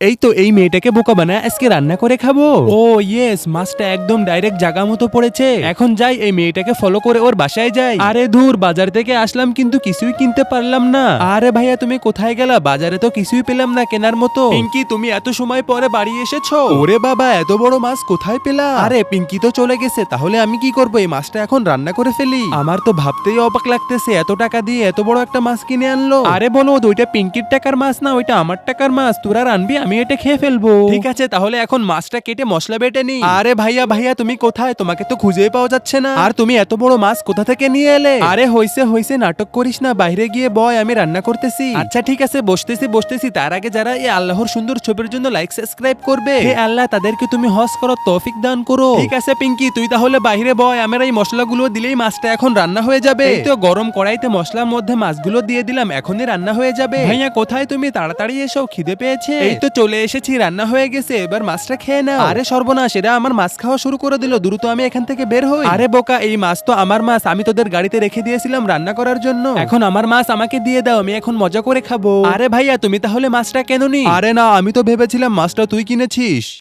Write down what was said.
এই তো এই মেয়েটাকে বোকা বানায় আজকে রান্না করে খাবো। ও ইয়েস, মাছটা একদম ডাইরেক্ট জায়গা মতো পড়েছে। এখন যাই এই মেয়েটাকে ফলো করে ওর বাসায় যাই। আরে ধুর, বাজার থেকে আসলাম কিন্তু কিছুই কিনতে পারলাম না। আরে ভাইয়া তুমি কোথায় গেলা? বাজারে তো কিছুই পেলাম না কেনার মতো। পিঙ্কি, তুমি এত সময় পরে বাড়ি এসেছো? ওরে বাবা, এত বড় মাছ কোথায় পেলা? আরে পিঙ্কি তো চলে গেছে, তাহলে আমি কি করবো? এই মাছটা এখন রান্না করে ফেলি। আমার তো ভাবতেই অবাক লাগতেছে, এত টাকা দিয়ে এত বড় একটা মাছ কিনে আনলো। আরে বলো, ওইটা পিঙ্কির টাকার মাছ না, ওইটা আমার টাকার মাছ। তোরা রানবি, আমি এটা খেয়ে ফেলবো। ঠিক আছে, তাহলে এখন মাছটা কেটে মশলা বেটে নি। আরে ভাইয়া ভাইয়া তুমি কোথায়? তোমাকে তো খুঁজেই পাওয়া যাচ্ছে না। আর তুমি এত বড় মাছ কোথা থেকে নিয়ে এলে? আরে হইছে হইছে, নাটক করিস না, বাইরে গিয়ে বয়, আমি রান্না করতেছি। আচ্ছা ঠিক আছে, বসতেছি বসতেছি। তার আগে যারা এই আল্লাহর সুন্দর ছবির জন্য লাইক সাবস্ক্রাইব করবে, হে আল্লাহ তাদেরকে তুমি হজ করো, তৌফিক দান করো। ঠিক আছে পিঙ্কি, তুই তাহলে বাইরে বয়, আমার এই মশলাগুলো দিলেই মাছটা এখন রান্না হয়ে যাবে। এই তো গরম কড়াইতে মশলার মধ্যে মাছগুলো দিয়ে দিলাম, এখনই রান্না হয়ে যাবে। ভাইয়া কোথায় তুমি? তাড়াতাড়ি এসো, খিদে পেয়েছে। এই তো চলে এসেছি, রান্না হয়ে গেছে, এবার মাছটা খেয়ে নাও। আরে সর্বনাশ, এরা আমার মাছ খাওয়া শুরু করে দিল। দ্রুত আমি এখান থেকে বের হই। আরে বোকা, এই মাছ তো আমার মাছ, আমি তোদের গাড়িতে রেখে দিয়েছিলাম রান্না করার জন্য। এখন আমার মাছ আমাকে দিয়ে দাও, আমি এখন মজা করে খাবো। আরে ভাইয়া তুমি তাহলে মাছটা কেন নি? আরে না, আমি তো ভেবেছিলাম মাছটা তুই কিনেছিস।